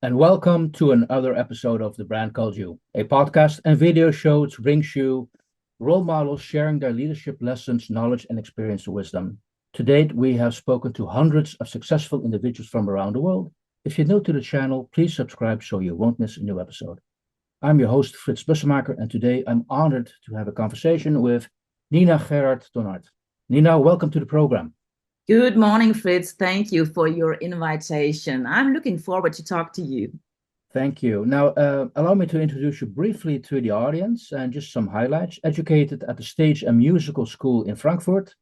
and welcome to another episode of The Brand Called You, a podcast and video show which brings you role models sharing their leadership lessons, knowledge, and experience wisdom. To date, we have spoken to hundreds of successful individuals from around the world. If you're new to the channel, please subscribe so you won't miss a new episode. I'm your host, Frits Bussemaker, and today I'm honored to have a conversation with Nina Gerhard Donard. Nina, welcome to the program. Good morning, Fritz. Thank you for your invitation. I'm looking forward to talk to you. Thank you. Now, allow me to introduce you briefly to the audience and just some highlights. Educated at the Stage and Musical School in Frankfurt,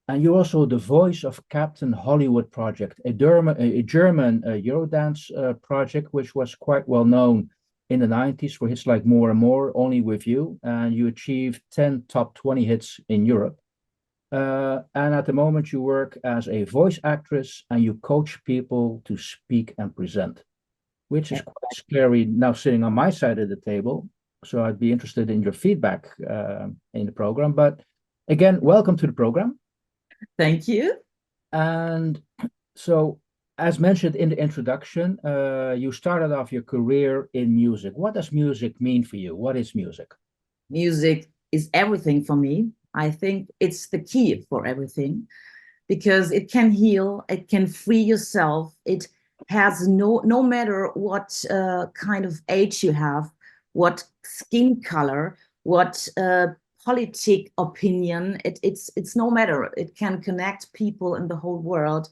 and you're also the voice of Captain Hollywood Project, a German Eurodance project, which was quite well known in the 90s for hits like More and More, Only With You, and you achieved 10 top 20 hits in Europe. And at the moment, you work as a voice actress and you coach people to speak and present, which is quite scary now sitting on my side of the table. So I'd be interested in your feedback in the program. But again, welcome to the program. Thank you. And so, as mentioned in the introduction, you started off your career in music. What does music mean for you? What is music? Music is everything for me. I think it's the key for everything because it can heal, it can free yourself. It has no matter what kind of age you have, what skin color, what politic opinion, it's no matter. It can connect people in the whole world.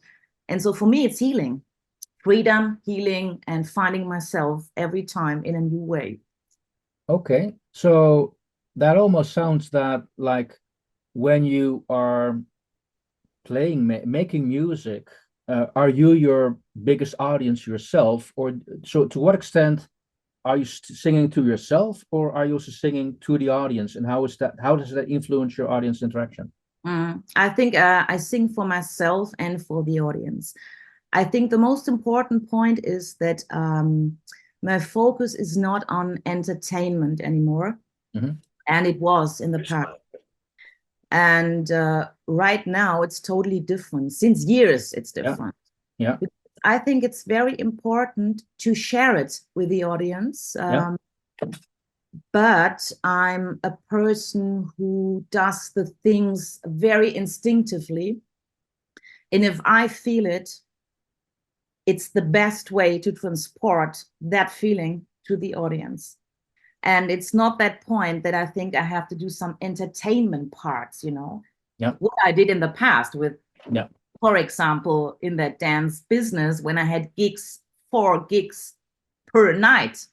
And so for me, it's healing, freedom, healing, and finding myself every time in a new way. Okay, so that almost sounds that like when you are making music, are you your biggest audience yourself? Or so to what extent are you singing to yourself, or are you also singing to the audience? And how does that influence your audience interaction? I think I sing for myself and for the audience. I think the most important point is that my focus is not on entertainment anymore. Mm-hmm. And it was in the past. And right now it's totally different. Since years, it's different. Yeah. I think it's very important to share it with the audience. But I'm a person who does the things very instinctively. And if I feel it, it's the best way to transport that feeling to the audience. And it's not that point that I think I have to do some entertainment parts, what I did in the past with, for example, in that dance business when I had 4 gigs per night.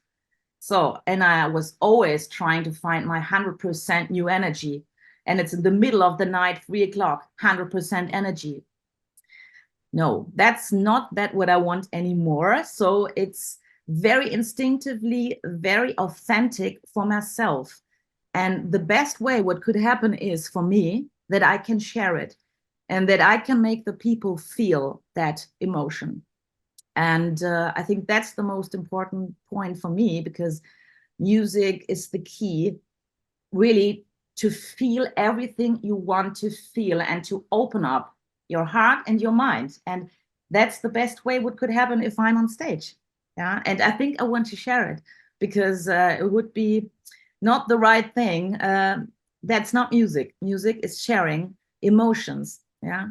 So, and I was always trying to find my 100% new energy. And it's in the middle of the night, 3 o'clock, 100% energy. No, that's not what I want anymore. So it's very instinctively, very authentic for myself. And the best way what could happen is for me that I can share it and that I can make the people feel that emotion. And I think that's the most important point for me, because music is the key really to feel everything you want to feel and to open up your heart and your mind. And that's the best way what could happen if I'm on stage. Yeah, and I think I want to share it because it would be not the right thing. That's not music. Music is sharing emotions. Yeah.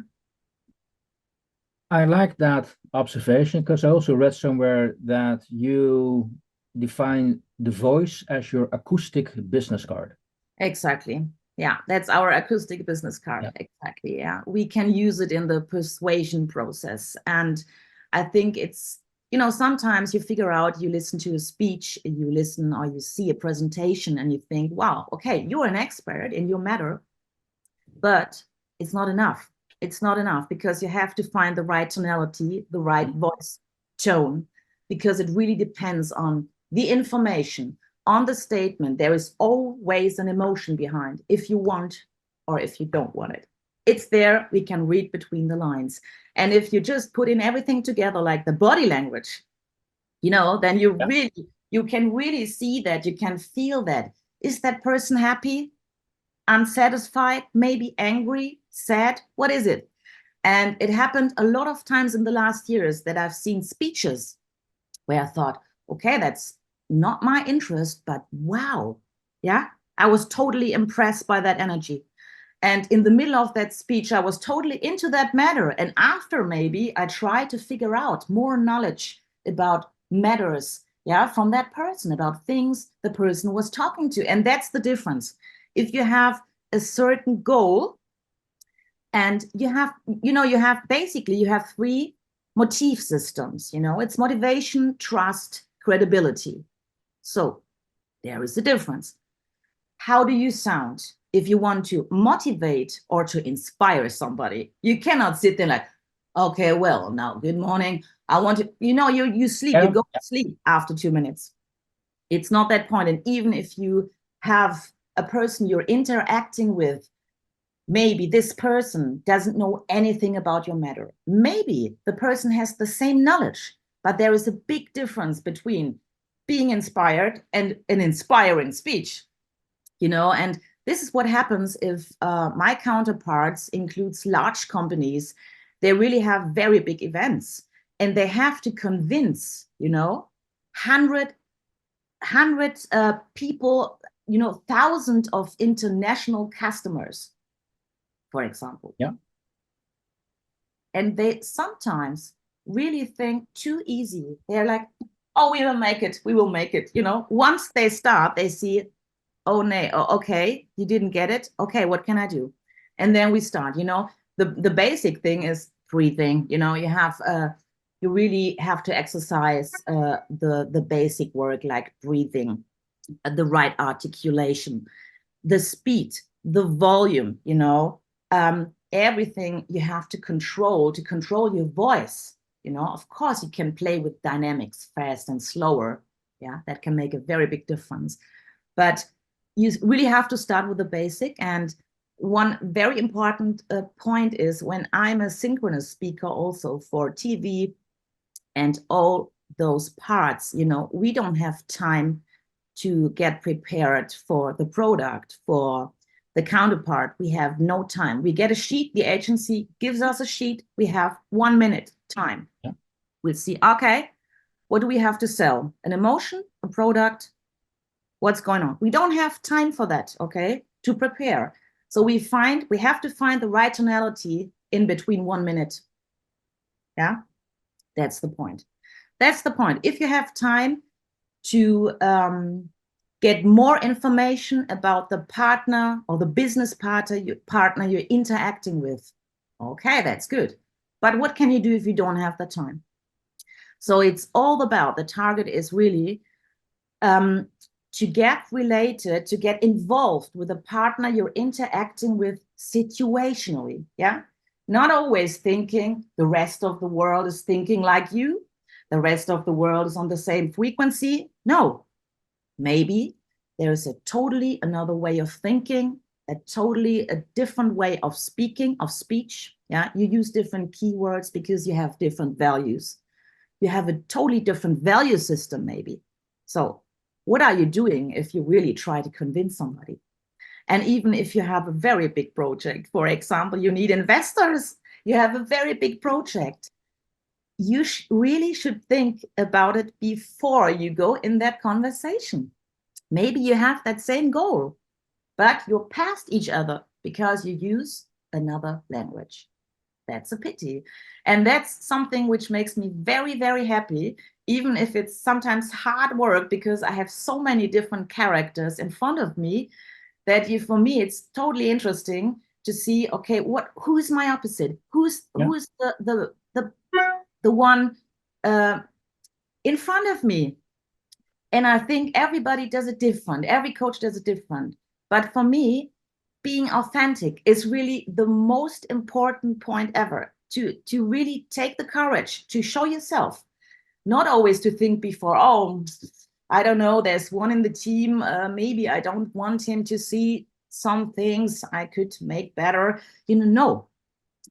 I like that observation because I also read somewhere that you define the voice as your acoustic business card. Exactly. Yeah, that's our acoustic business card. Yeah. Exactly. Yeah, we can use it in the persuasion process. And I think it's, sometimes you figure out, you listen to a speech, you listen or you see a presentation and you think, wow, okay, you're an expert in your matter, but it's not enough. It's not enough because you have to find the right tonality, the right voice tone, because it really depends on the information, on the statement. There is always an emotion behind, if you want or if you don't want it. It's there, we can read between the lines. And if you just put in everything together, like the body language, then you can really see that, you can feel that. Is that person happy, unsatisfied, maybe angry, sad? What is it? And it happened a lot of times in the last years that I've seen speeches where I thought, okay, that's not my interest, but wow, yeah, I was totally impressed by that energy. And in the middle of that speech, I was totally into that matter. And after, maybe I tried to figure out more knowledge about matters, yeah, from that person, about things the person was talking to. And that's the difference. If you have a certain goal, and you have, basically, you have three motif systems, it's motivation, trust, credibility. So there is a difference. How do you sound if you want to motivate or to inspire somebody? You cannot sit there like, okay, well, now, good morning. I want to, you sleep, you go to sleep after 2 minutes. It's not that point. And even if you have a person you're interacting with, maybe this person doesn't know anything about your matter. Maybe the person has the same knowledge, but there is a big difference between being inspired and an inspiring speech. And this is what happens if my counterparts includes large companies. They really have very big events, and they have to convince, 100 people, thousands of international customers, for example. Yeah. And they sometimes really think too easy. They're like, oh, we will make it. We will make it. Once they start, they see, oh, no, okay, you didn't get it. Okay, what can I do? And then we start, the basic thing is breathing. You really have to exercise the basic work, like breathing, the right articulation, the speed, the volume, everything you have to control your voice. Of course, you can play with dynamics, fast and slower. Yeah, that can make a very big difference. But you really have to start with the basic. And one very important point is, when I'm a synchronous speaker also for TV and all those parts, we don't have time to get prepared for the product, for the counterpart. We have no time. We get a sheet, the agency gives us a sheet, we have 1 minute time. Yeah. We'll see, okay, what do we have to sell? An emotion, a product, what's going on? We don't have time for that, okay, to prepare. So we have to find the right tonality in between 1 minute. Yeah, that's the point. That's the point. If you have time to get more information about the partner or the business partner you're interacting with, okay, that's good. But what can you do if you don't have the time? So it's all about, the target is really to get related, to get involved with a partner you're interacting with situationally. Yeah, not always thinking the rest of the world is thinking like you, the rest of the world is on the same frequency. No, maybe there is a totally another way of thinking, a different way of speaking, of speech. Yeah, you use different keywords because you have different values. You have a totally different value system, maybe. So what are you doing if you really try to convince somebody? And even if you have a very big project, for example, you need investors, you have a very big project, you really should think about it before you go in that conversation. Maybe you have that same goal, but you're past each other because you use another language. That's a pity. And that's something which makes me very, very happy, even if it's sometimes hard work, because I have so many different characters in front of me that for me, it's totally interesting to see, okay, who's my opposite? Who's the one in front of me? And I think everybody does it different. Every coach does it different. But for me, being authentic is really the most important point ever, to really take the courage to show yourself, not always to think before, oh, I don't know, there's one in the team, maybe I don't want him to see some things I could make better, no.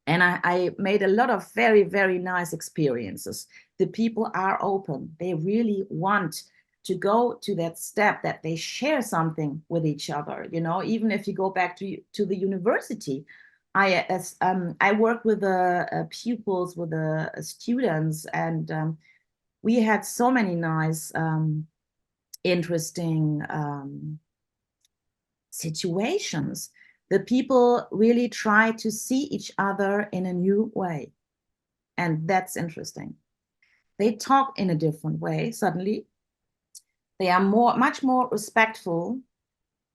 And I made a lot of very, very nice experiences. The people are open. They really want to go to that step that they share something with each other. Even if you go back to the university, I work with the pupils, with the students, and we had so many nice, interesting situations. The people really try to see each other in a new way. And that's interesting. They talk in a different way suddenly. They are much more respectful.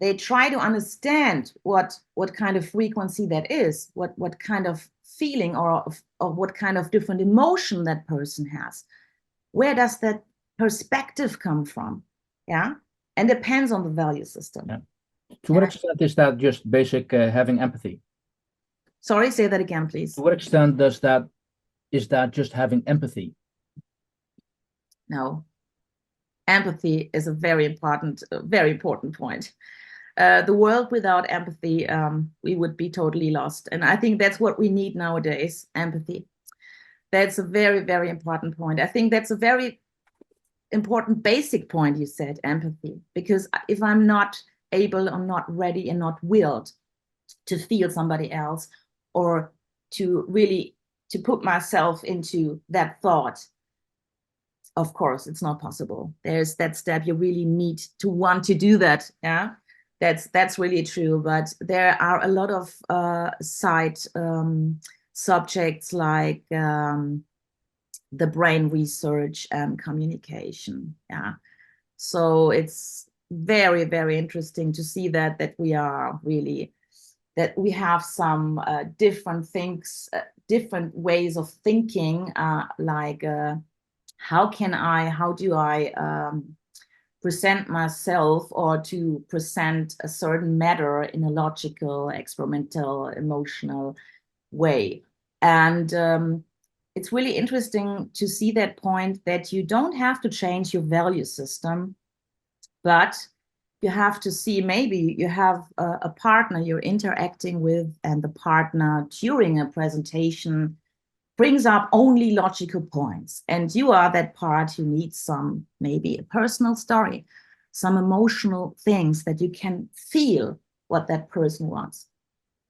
They try to understand what kind of frequency that is, what kind of feeling or what kind of different emotion that person has. Where does that perspective come from? Yeah, and depends on the value system. Yeah. To what extent is that just basic having empathy? Sorry, say that again, please. To what extent is that just having empathy? No, empathy is a very important point. The world without empathy, we would be totally lost. And I think that's what we need nowadays, empathy. That's a very, very important point. I think that's a very important basic point you said, empathy. Because if I'm not able or not ready and not willed to feel somebody else, or to really to put myself into that thought, of course, it's not possible. There's that step. You really need to want to do that. Yeah, that's really true. But there are a lot of side subjects like the brain research and communication. Yeah, so it's very, very interesting to see that we are really that we have some different things, different ways of thinking, like. How do I present myself, or to present a certain matter in a logical, experimental, emotional way? And it's really interesting to see that point, that you don't have to change your value system, but you have to see, maybe you have a partner you're interacting with, and the partner during a presentation brings up only logical points, and you are that part who needs some, maybe a personal story, some emotional things that you can feel what that person wants.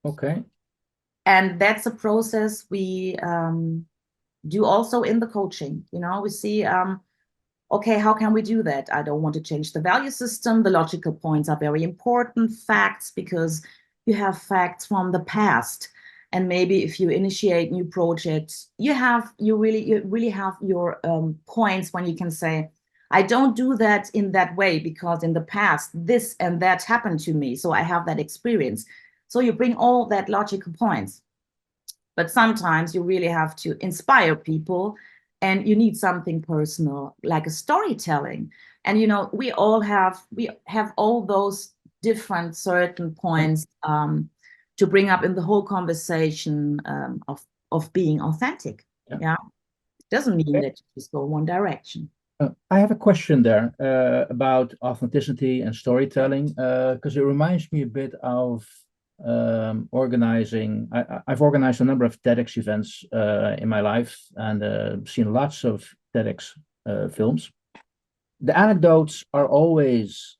Okay. And that's a process we do also in the coaching. We see, okay, how can we do that? I don't want to change the value system. The logical points are very important, facts, because you have facts from the past. And maybe if you initiate new projects, you really have your points when you can say, I don't do that in that way because in the past this and that happened to me, so I have that experience. So you bring all that logical points. But sometimes you really have to inspire people, and you need something personal, like a storytelling. And we have all those different certain points to bring up in the whole conversation of being authentic. Yeah, it doesn't mean that you just go one direction. I have a question there about authenticity and storytelling, because it reminds me a bit of organizing. I've organized a number of TEDx events in my life, and seen lots of TEDx films. The anecdotes are always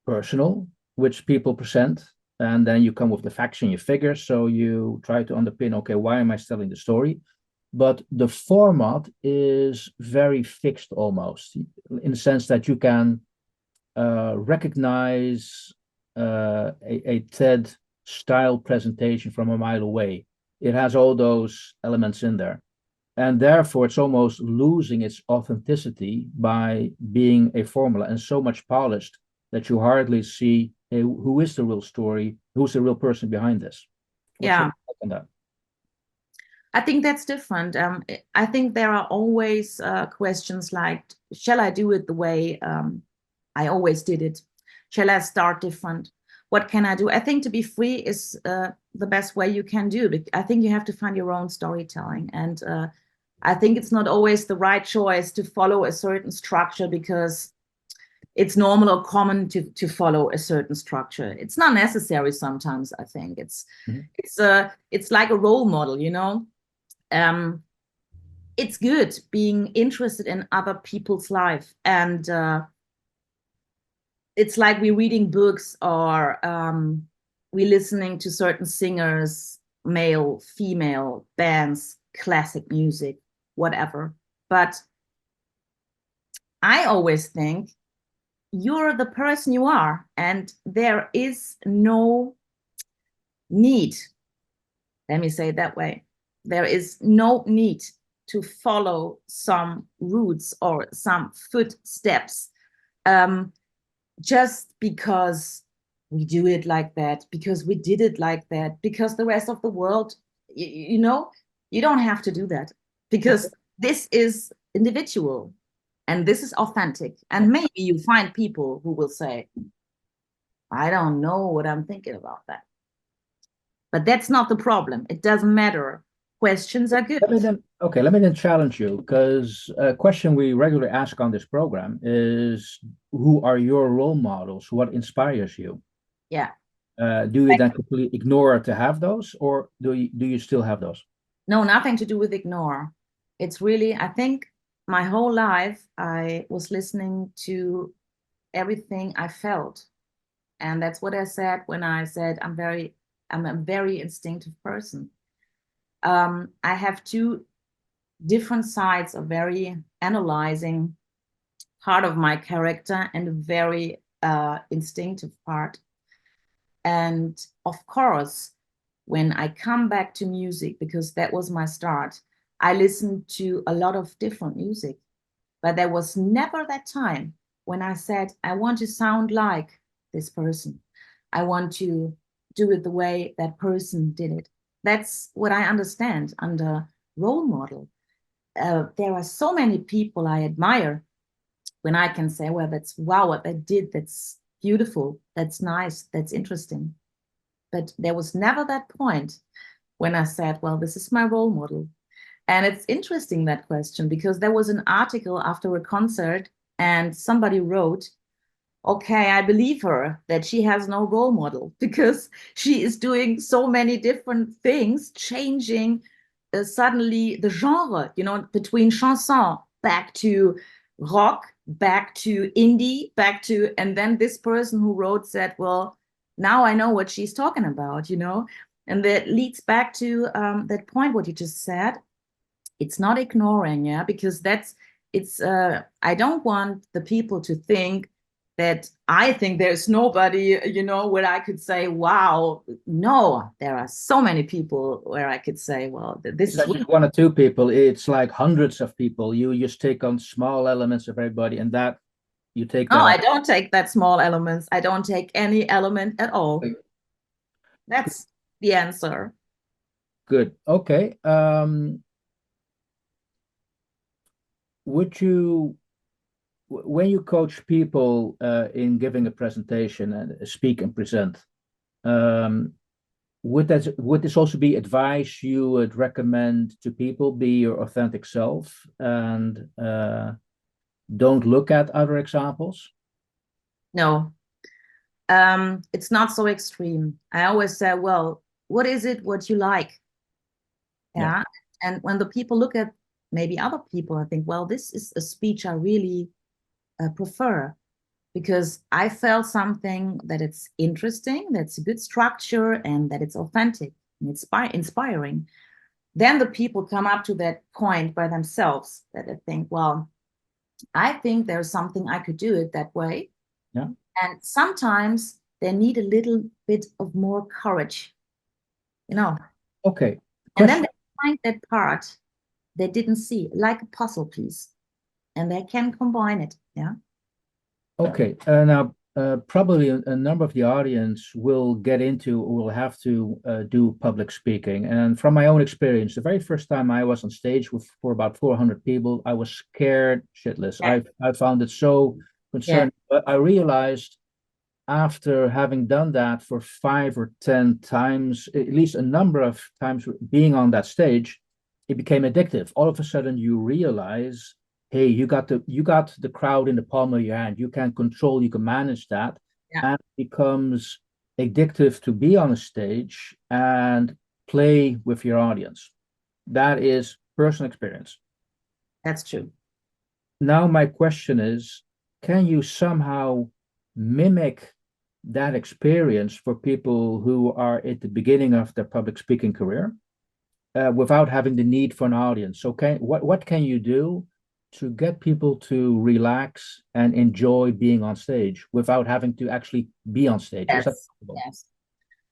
personal, which people present, and then you come with the facts and your figures. So you try to underpin, okay, why am I telling the story? But the format is very fixed almost, in the sense that you can recognize a TED style presentation from a mile away. It has all those elements in there. And therefore, it's almost losing its authenticity by being a formula and so much polished that you hardly see, hey, who is the real story, who's the real person behind this. What's your take on that? I think that's different. I think there are always questions like, shall I do it the way I always did it? Shall I start different? What can I do? I think to be free is the best way you can do. I think you have to find your own storytelling. And I think it's not always the right choice to follow a certain structure because it's normal or common to follow a certain structure. It's not necessary sometimes. I think it's like a role model, it's good being interested in other people's life, and it's like we're reading books, or we're listening to certain singers, male, female, bands, classic music, whatever. But I always think you're the person you are, and there is no need, let me say it that way, there is no need to follow some routes or some footsteps, just because we do it like that, because we did it like that, because the rest of the world, you know, you don't have to do that, because this is individual and this is authentic. And maybe you find people who will say, I don't know what I'm thinking about that. But that's not the problem. It doesn't matter. Questions are good. Let me then challenge you, because a question we regularly ask on this program is, who are your role models? What inspires you? Yeah. Do you then completely ignore to have those, or do you still have those? No, nothing to do with ignore. It's really, I think my whole life I was listening to everything I felt. And that's what I said when I said I'm a very instinctive person. I have two different sides, a very analyzing part of my character and a very instinctive part. And of course, when I come back to music, because that was my start, I listened to a lot of different music. But there was never that time when I said, I want to sound like this person. I want to do it the way that person did it. That's what I understand under role model. There are so many people I admire when I can say, well, that's wow, what they did. That's beautiful. That's nice. That's interesting. But there was never that point when I said, well, this is my role model. And it's interesting, that question, because there was an article after a concert and somebody wrote, okay, I believe her that she has no role model because she is doing so many different things, changing suddenly the genre, between chanson back to rock, back to indie, back to, and then this person who wrote said, well, now I know what she's talking about, and that leads back to that point, what you just said. It's not ignoring, yeah, because I don't want the people to think that I think there's nobody, where I could say, wow. No, there are so many people where I could say, well, this is just one or two people. It's like hundreds of people. You just take on small elements of everybody, and that you take that. No, I don't take that small elements. I don't take any element at all. That's the answer. Good. Okay. Would you, when you coach people in giving a presentation and speak and present, would this also be advice you would recommend to people? Be your authentic self and don't look at other examples? No, it's not so extreme. I always say, well, what is it what you like? Yeah. And when the people look at maybe other people, I think, well, this is a speech I really prefer, because I felt something that it's interesting, that's a good structure, and that it's authentic and it's inspiring. Then the people come up to that point by themselves, that they think, well, I think there's something I could do it that way. Yeah. And sometimes they need a little bit of more courage, Okay. And then they find that part they didn't see, like a puzzle piece, and they can combine it. Yeah. Okay. Now, probably a number of the audience will get into or will have to do public speaking. And from my own experience, the very first time I was on stage for about 400 people, I was scared shitless. Yeah. I found it so concerning. But I realized after having done that for 5 or 10 times, at least a number of times being on that stage, it became addictive. All of a sudden, you realize, hey, you got the crowd in the palm of your hand. You can control, you can manage that, and it becomes addictive to be on a stage and play with your audience. That is personal experience. That's true. Now, my question is, can you somehow mimic that experience for people who are at the beginning of their public speaking career without having the need for an audience? So what can you do to get people to relax and enjoy being on stage without having to actually be on stage? Is that Yes, possible? yes.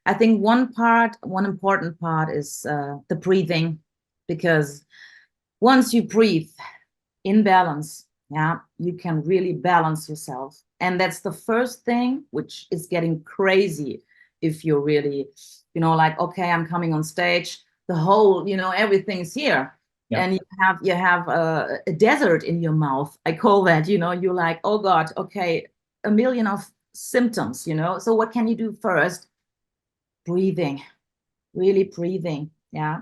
I think one important part is the breathing, because once you breathe in balance, yeah, you can really balance yourself. And that's the first thing, which is getting crazy if you're really, like, okay, I'm coming on stage, the whole, everything's here. Yeah. And you have a desert in your mouth. I call that, you're like, oh God, okay, a million of symptoms, So what can you do first? Breathing, really breathing, yeah,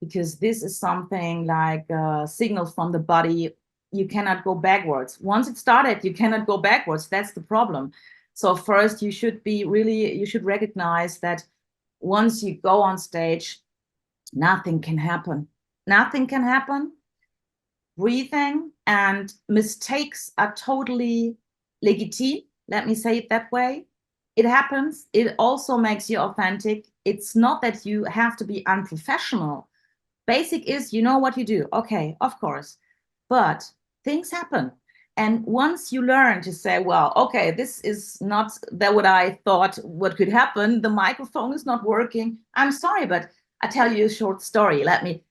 because this is something like signals from the body. You cannot go backwards. Once it started, you cannot go backwards. That's the problem. So first, you should recognize that once you go on stage, nothing can happen. Nothing can happen. Breathing and mistakes are totally legitimate. Let me say it that way. It happens. It also makes you authentic. It's not that you have to be unprofessional. Basic is you know what you do. Okay, of course. But things happen. And once you learn to say, well, okay, this is not that what I thought what could happen. The microphone is not working. I'm sorry, but I tell you a short story. Let me,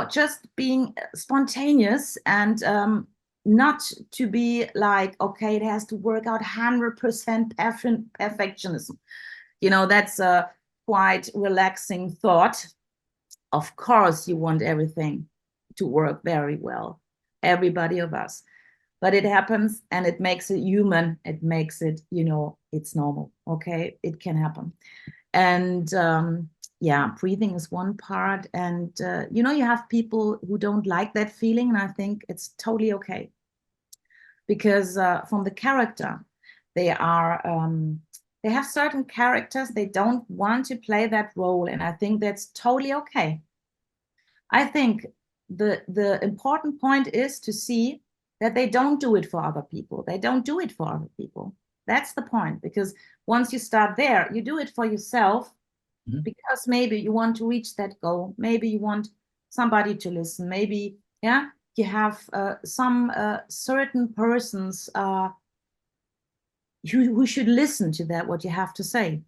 just being spontaneous and not to be like, okay, it has to work out 100% perfectionism. That's a quite relaxing thought. Of course, you want everything to work very well, everybody of us. But it happens and it makes it human. It makes it, it's normal. Okay, it can happen. And yeah, breathing is one part. And, you have people who don't like that feeling. And I think it's totally okay. Because from the character, they are they have certain characters. They don't want to play that role. And I think that's totally okay. I think the important point is to see that they don't do it for other people. They don't do it for other people. That's the point. Because once you start there, you do it for yourself, because maybe you want to reach that goal. Maybe you want somebody to listen. Maybe, yeah, you have some certain persons who should listen to that, what you have to say.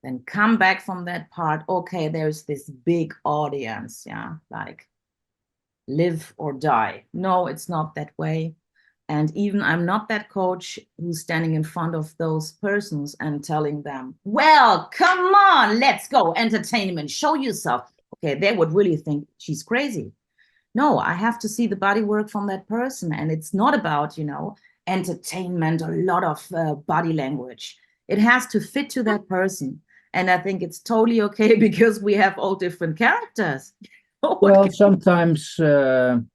Then come back from that part. Okay, there's this big audience, yeah, like live or die. No, it's not that way. And even I'm not that coach who's standing in front of those persons and telling them, well, come on, let's go, entertainment, show yourself. Okay, they would really think she's crazy. No, I have to see the body work from that person. And it's not about, entertainment, a lot of body language. It has to fit to that person. And I think it's totally okay because we have all different characters. Well, sometimes you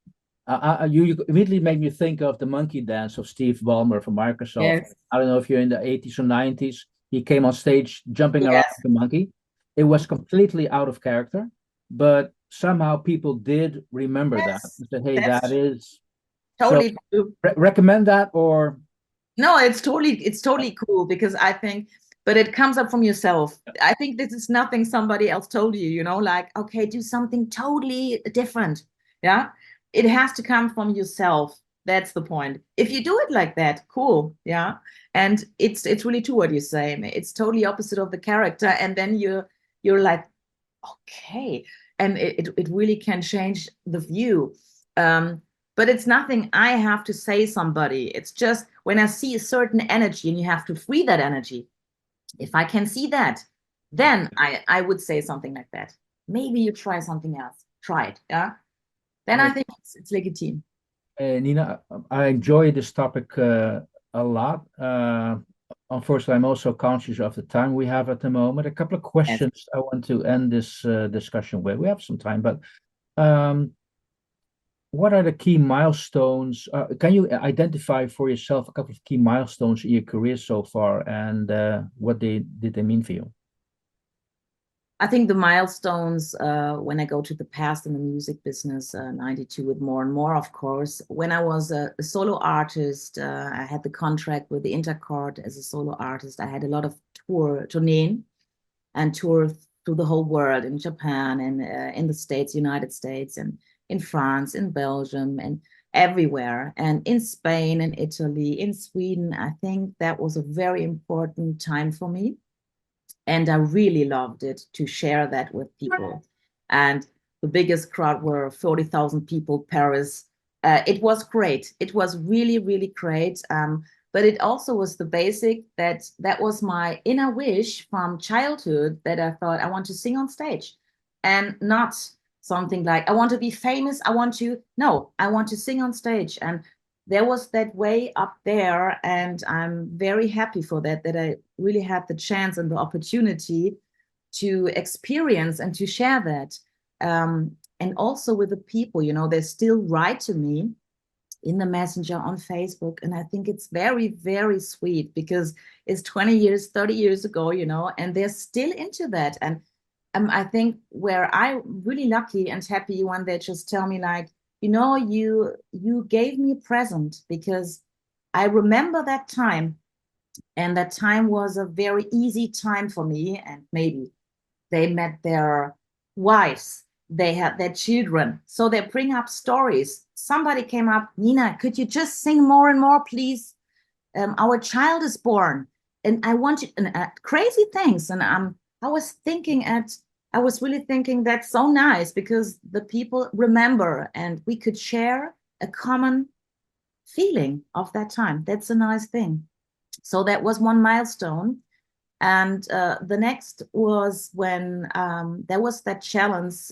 immediately make me think of the monkey dance of Steve Ballmer from Microsoft. Yes. I don't know if you're in the 80s or 90s. He came on stage jumping around Yes. like a monkey. It was completely out of character, but somehow people did remember that and said, hey, That's that is totally so true. recommend that or No, it's totally cool because I think, but it comes up from yourself. I think this is nothing somebody else told you, like, okay, do something totally different. Yeah. It has to come from yourself. That's the point. If you do it like that, cool. Yeah. And it's really true what you say. It's totally opposite of the character. And then you're like, okay. And it really can change the view. But it's nothing I have to say somebody. It's just when I see a certain energy and you have to free that energy. If I can see that, then I would say something like that. Maybe you try something else. Try it. Yeah. Then I think it's legitimate. Nina, I enjoy this topic a lot. Unfortunately, I'm also conscious of the time we have at the moment. A couple of Yes. questions I want to end this discussion with. We have some time, but um, what are the key milestones? Can you identify for yourself a couple of key milestones in your career so far, and what did they mean for you? I think the milestones, when I go to the past in the music business, 92 with more and more, of course. When I was a solo artist, I had the contract with the Intercord as a solo artist. I had a lot of tourneen and tour through the whole world, in Japan and in the States, United States, and in France, in Belgium. And everywhere, and in Spain, in Italy, in Sweden. I think that was a very important time for me. And I really loved it to share that with people. And the biggest crowd were 40,000 people, Paris. It was great. It was really, really great. But it also was the basic that was my inner wish from childhood, that I thought I want to sing on stage, and not something like I want to be famous. I want to sing on stage. And there was that way up there, and I'm very happy for that I really had the chance and the opportunity to experience and to share that. And also with the people, they still write to me in the messenger on Facebook, and I think it's very, very sweet, because it's 20 years, 30 years ago, and they're still into that. And I think where I'm really lucky and happy when they just tell me like, you gave me a present, because I remember that time, and that time was a very easy time for me. And maybe they met their wives, they had their children, so they bring up stories. Somebody came up, Nina, could you just sing more and more, please? Our child is born, and I want you, and crazy things. And I was really thinking that's so nice, because the people remember, and we could share a common feeling of that time. That's a nice thing. So that was one milestone. And the next was when there was that challenge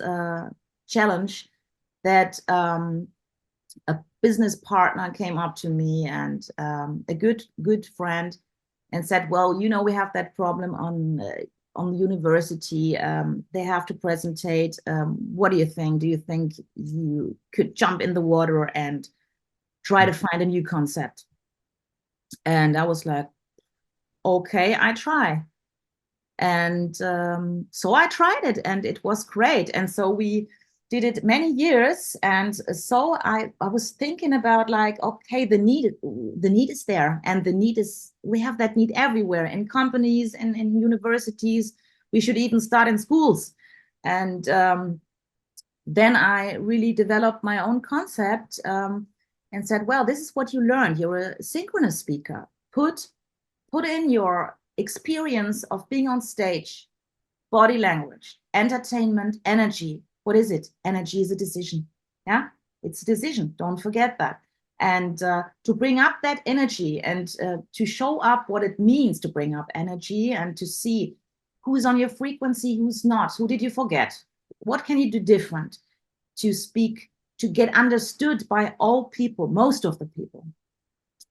that a business partner came up to me, and a good friend, and said, well, we have that problem on the university. They have to presentate. What do you think? Do you think you could jump in the water and try to find a new concept? And I was like, okay, I try. And so I tried it, and it was great. And so we did it many years. And so I was thinking about like, okay, the need is there, and we have that need everywhere, in companies and in universities. We should even start in schools. And then I really developed my own concept, and said, well, this is what you learned. You're a synchronous speaker. Put in your experience of being on stage, body language, entertainment, energy. What is it? Energy is a decision. Yeah, it's a decision. Don't forget that. And to bring up that energy, and to show up what it means to bring up energy, and to see who's on your frequency, who's not, who did you forget? What can you do different to speak, to get understood by all people, most of the people?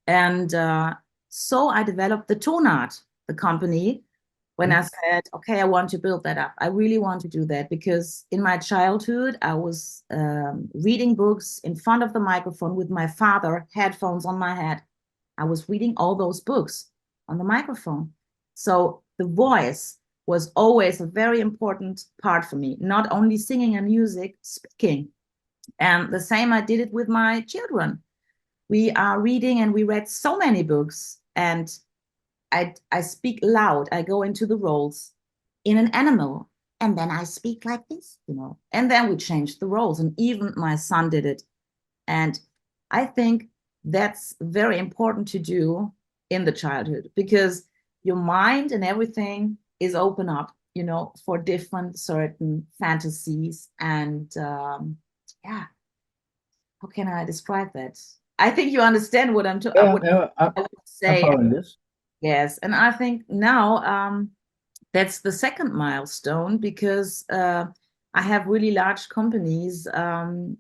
And so I developed the Tonart, the company, when I said, okay, I want to build that up. I really want to do that, because in my childhood, I was reading books in front of the microphone with my father, headphones on my head. I was reading all those books on the microphone. So the voice was always a very important part for me, not only singing and music, speaking. And the same, I did it with my children. We are reading, and we read so many books, and I speak loud. I go into the roles in an animal, and then I speak like this, and then we changed the roles, and even my son did it. And I think that's very important to do in the childhood, because your mind and everything is open up, for different certain fantasies. And yeah, how can I describe that? I think you understand what I'm I'm say. following this. Yes, and I think now that's the second milestone, because I have really large companies, and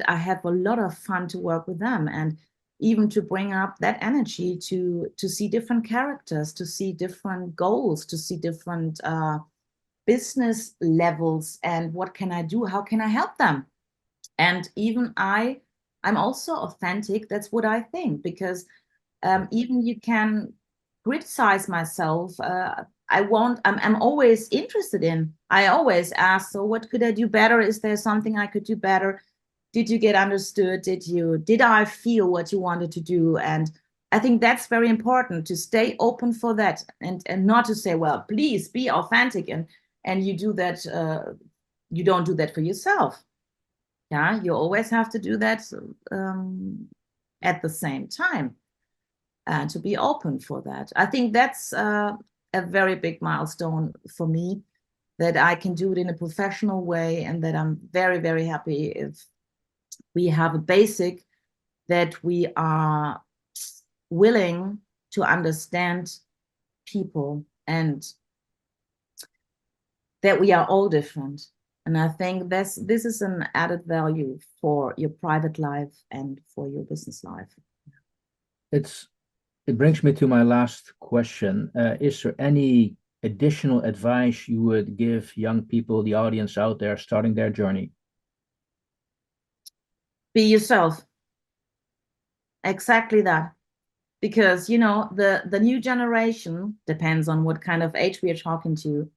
I have a lot of fun to work with them, and even to bring up that energy to see different characters, to see different goals, to see different business levels, and what can I do? How can I help them? And even I'm also authentic. That's what I think, because even you can criticize myself. I'm always interested in. I always ask, so what could I do better? Is there something I could do better? Did you get understood? Did I feel what you wanted to do? And I think that's very important, to stay open for that, and not to say, well, please be authentic, and you do that. You don't do that for yourself. Yeah, you always have to do that at the same time, and to be open for that. I think that's a very big milestone for me, that I can do it in a professional way, and that I'm very, very happy if we have a basic that we are willing to understand people and that we are all different. And I think this is an added value for your private life and for your business life. It brings me to my last question. Is there any additional advice you would give young people, the audience out there starting their journey? Be yourself. Exactly that. Because, you know, the new generation, depends on what kind of age we are talking to,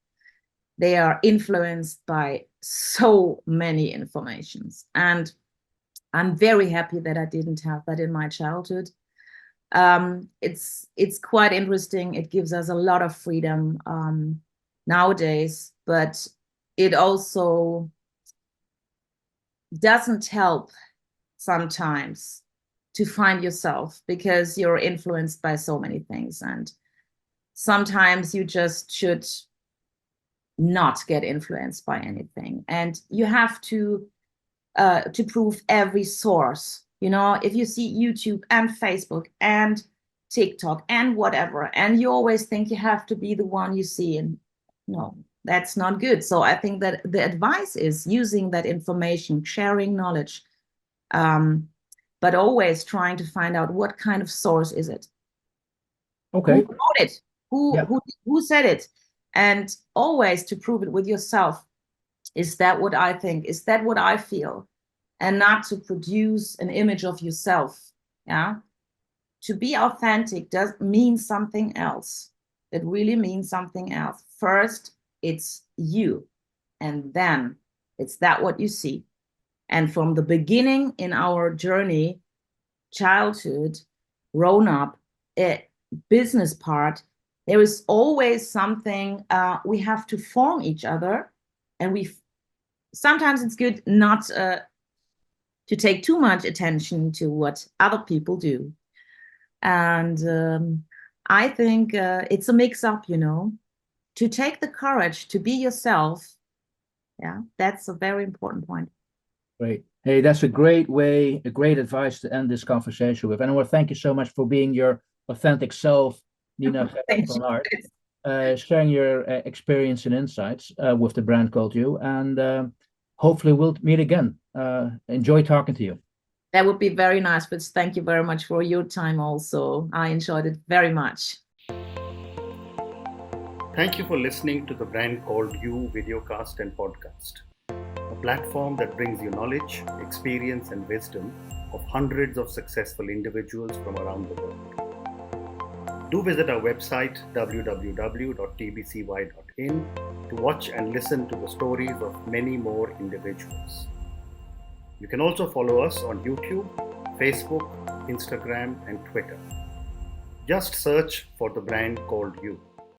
they are influenced by so many informations. And I'm very happy that I didn't have that in my childhood. It's quite interesting. It gives us a lot of freedom nowadays, but it also doesn't help sometimes to find yourself, because you're influenced by so many things, and sometimes you just should not get influenced by anything, and you have to prove every source. You know, if you see YouTube and Facebook and TikTok and whatever, and you always think you have to be the one you see, and no, that's not good. So I think that the advice is using that information, sharing knowledge, but always trying to find out what kind of source is it. Okay. Who wrote it? Who said it? And always to prove it with yourself. Is that what I think? Is that what I feel? And not to produce an image of yourself. Yeah. To be authentic does mean something else. It really means something else. First, it's you. And then it's that what you see. And from the beginning in our journey, childhood, grown up, business part, there is always something we have to form each other. And sometimes it's good not to take too much attention to what other people do. And I think it's a mix-up, you know, to take the courage to be yourself. Yeah, that's a very important point. Great. Hey, that's a great way, a great advice to end this conversation with. And I want to thank you so much for being your authentic self, Nina van Aert, sharing your experience and insights with the brand called You. And hopefully we'll meet again. Enjoy talking to you. That would be very nice, but thank you very much for your time also. I enjoyed it very much. Thank you for listening to the Brand Called You videocast and podcast, a platform that brings you knowledge, experience, and wisdom of hundreds of successful individuals from around the world. Do visit our website www.tbcy.in to watch and listen to the stories of many more individuals. You can also follow us on YouTube, Facebook, Instagram, and Twitter. Just search for the Brand Called You.